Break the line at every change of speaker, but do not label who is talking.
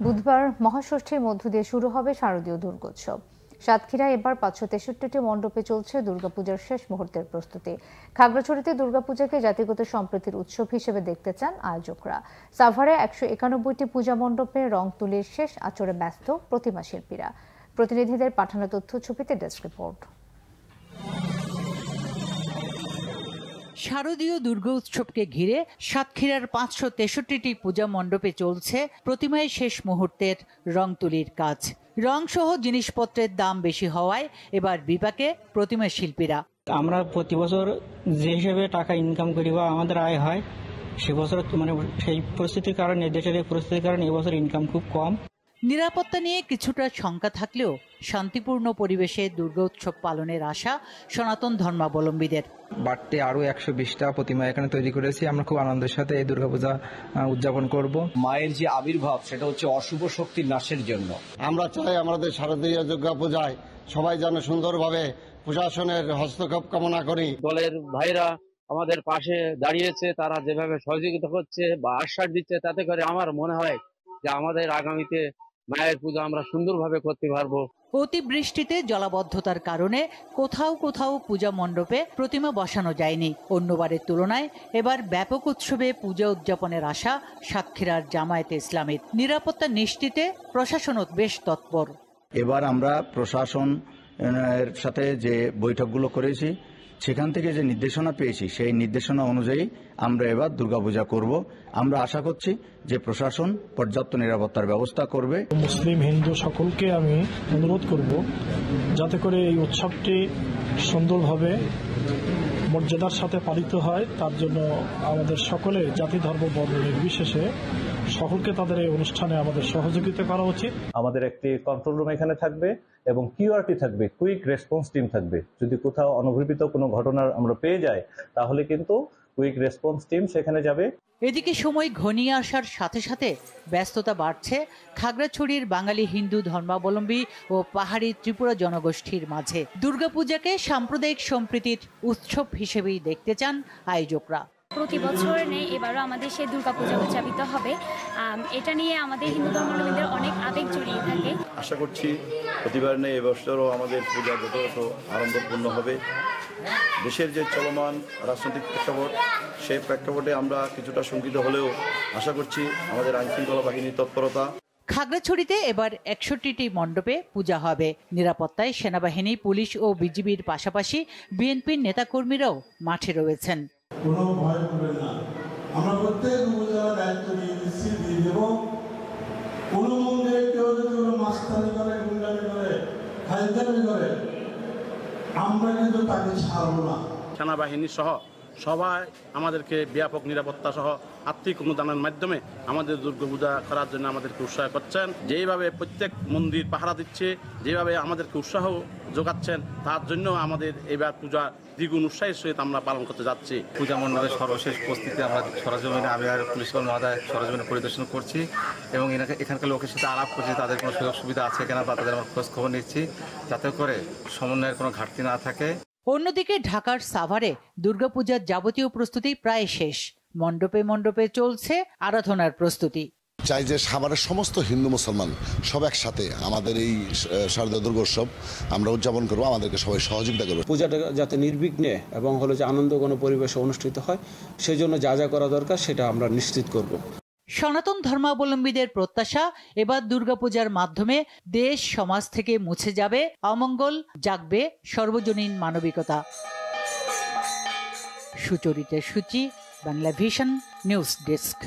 বুধবার মহাষষ্ঠীর মধ্য দিয়ে শুরু হবে শারদীয় দুর্গোৎসব। সাতক্ষীরায় এবার ৫৬৩টি মণ্ডপে চলছে দুর্গাপূজার শেষ মুহূর্তের প্রস্তুতি। খাগড়াছড়িতে দুর্গাপূজাকে জাতিগত সম্প্রীতির উৎসব হিসেবে দেখতে চান আয়োজকরা। সাভারে ১৯১টি পূজা মণ্ডপে রং তুলির শেষ আঁচড়ে ব্যস্ত প্রতিমা শিল্পীরা। প্রতিনিধিদের পাঠানো তথ্য ছবিতে ডেস্ক রিপোর্ট।
শারদীয় দুর্গোৎসবকে ঘিরে সাতক্ষীরার ৫৬৩টি পূজা মণ্ডপে চলছে প্রতিমায় শেষ মুহূর্তের রং তুলির কাজ। রং সহ জিনিসপত্রের দাম বেশি হওয়ায় এবার বিপাকে প্রতিমা শিল্পীরা।
আমরা প্রতি বছর যে হিসেবে টাকা ইনকাম করি বা আমাদের আয় হয়, সে বছর সেই পরিস্থিতির কারণে, দেশের এই পরিস্থিতির কারণে এবছর ইনকাম খুব কম।
নিরাপত্তা নিয়ে কিছুটা শঙ্কা থাকলেও শান্তিপূর্ণ পরিবেশে দুর্গোৎসব পালনের আশা সনাতন ধর্মাবলম্বীদের।
বাড়তে আরো ১২০টা প্রতিমা এখানে তৈরি করেছি। আমরা খুব আনন্দের সাথে এই দুর্গাপূজা উদযাপন করব।
মায়ের যে আবির্ভাব, সেটা হচ্ছে অশুভ শক্তির নাশের জন্য।
আমরা চাই আমাদের শারদীয় দুর্গাপূজায় সবাই যেন সুন্দরভাবে প্রশাসনের হস্তক্ষেপ কামনা করি।
দলের ভাইরা আমাদের পাশে দাঁড়িয়েছে, তারা যেভাবে সহযোগিতা করছে বা আশ্বাস দিচ্ছে, তাতে করে আমার মনে হয় যে আমাদের আগামীতে মায়ের পূজা আমরা সুন্দরভাবে করতে পারবো।
অতিবৃষ্টিতে জলাবদ্ধতার কারণে কোথাও কোথাও পূজা মণ্ডপে প্রতিমা বসানো যায়নি। অন্যবারের তুলনায় এবার ব্যাপক উৎসবে পূজা উদযাপনের আশা সাতক্ষীরার জামায়াতে ইসলামীর। নিরাপত্তা নিশ্চিতে প্রশাসনও বেশ তৎপর।
এবার আমরা প্রশাসনের সাথে যে বৈঠকগুলো করেছি, সেখান থেকে যে নির্দেশনা পেয়েছি, সেই নির্দেশনা অনুযায়ী আমরা এবার দুর্গাপূজা করব। আমরা আশা করছি যে প্রশাসন পর্যাপ্ত নিরাপত্তার ব্যবস্থা করবে।
মুসলিম হিন্দু সকলকে আমি অনুরোধ করব যাতে করে এই উৎসবটি সুন্দরভাবে মর্যাদার সাথে পালিত হয়, তার জন্য আমাদের সকলের জাতি ধর্ম বর্ণ নির্বিশেষে সকলকে তাদের এই অনুষ্ঠানে আমাদের সহযোগিতা করা উচিত।
আমাদের একটি কন্ট্রোল রুম এখানে থাকবে এবং কিউআরটি থাকবে, কুইক রেসপন্স টিম থাকবে। যদি কোথাও অনভিপ্রেত কোনো ঘটনা আমরা পেয়ে যাই, তাহলে কিন্তু কুইক রেসপন্স টিম সেখানে যাবে।
এদিকে সময় ঘনিয়ে আসার সাথে সাথে ব্যস্ততা বাড়ছে খাগড়াছড়ির বাঙালি হিন্দু ধর্মাবলম্বী ও পাহাড়ি ত্রিপুরা জনগোষ্ঠীর মাঝে। দুর্গাপূজাকে সাম্প্রদায়িক সম্প্রীতির উৎসব হিসেবেই দেখতে চান আয়োজকরা।
প্রতি বছর নেই, এবারও আমাদের সেই দুর্গাপূজা উদযাপিত হবে। এটা নিয়ে আমাদের হিন্দু ধর্মাবলম্বীদের অনেক আবেগ জড়িয়ে থাকে।
আশা করছি প্রতিবার নেই, এবছরও আমাদের পূজা যথাযথ আনন্দপূর্ণ হবে। দেশের যে চলমান রাজনৈতিক প্রেক্ষাপট, সেই প্রেক্ষাপটে আমরা কিছুটা শঙ্কিত হলেও আশা করছি আমাদের আইনশৃঙ্খলা বাহিনীর তৎপরতা।
খাগড়াছড়িতে এবার ৬১টি মণ্ডপে পূজা হবে। নিরাপত্তায় সেনাবাহিনী, পুলিশ ও বিজিবির পাশাপাশি বিএনপির নেতাকর্মীরাও মাঠে রয়েছেন।
কোনো ভয় করবেন না, আমরা প্রত্যেক উপজেলার দায়িত্ব নিয়ে দিচ্ছি, দিয়ে দেব। কোনো মন্দিরে কেউ যদি কোনো মাস্তানি করে, গুন্ডামি করে, খাইদামি করে, আমরা কিন্তু তাকে ছাড়বো না।
সেনাবাহিনী সহ সবাই আমাদেরকে ব্যাপক নিরাপত্তা সহ আর্থিক অনুদানের মাধ্যমে আমাদের দুর্গাপূজা করার জন্য আমাদেরকে উৎসাহ করছেন। যেভাবে প্রত্যেক মন্দির পাহারা দিচ্ছে, যেভাবে আমাদেরকে উৎসাহ যোগাচ্ছেন, তার জন্য আমাদের এবার পূজা দ্বিগুণ উৎসাহের সহিত আমরা পালন করতে যাচ্ছি।
পূজা মণ্ডপের সর্বশেষ প্রস্তুতি আমরা সরজমিনে, আমি আর পুলিশ কর্মী মহোদয় সরজমিনে পরিদর্শন করছি এবং এখানকার লোকের সাথে আলাপ করছি, তাদের কোনো সুযোগ সুবিধা আছে কিনা বা তাদের আমরা খোঁজ খবর নিচ্ছি, যাতে করে সমন্বয়ের কোনো ঘাটতি না থাকে।
অন্যদিকে ঢাকার সাভারে দুর্গাপূজার যাবতীয় প্রস্তুতি প্রায় শেষ। মণ্ডপে মণ্ডপে চলছে আরাধনার প্রস্তুতি।
চাই যে সাভারের সমস্ত হিন্দু মুসলমান সব একসাথে আমাদের এই শারদীয় দুর্গোৎসব আমরা উদযাপন করবো, আমাদেরকে সবাই সহযোগিতা করবে।
পূজাটা যাতে নির্বিঘ্নে এবং হলো যে আনন্দঘন পরিবেশে অনুষ্ঠিত হয়, সেই জন্য যা যা করা দরকার সেটা আমরা নিশ্চিত করব।
সনাতন ধর্মাবলম্বীদের প্রত্যাশা, এবার দুর্গাপূজার মাধ্যমে দেশ সমাজ থেকে মুছে যাবে অমঙ্গল, জাগবে সর্বজনীন মানবিকতা। সুচরিতা সূচি, বাংলা ভিশন নিউজ ডেস্ক।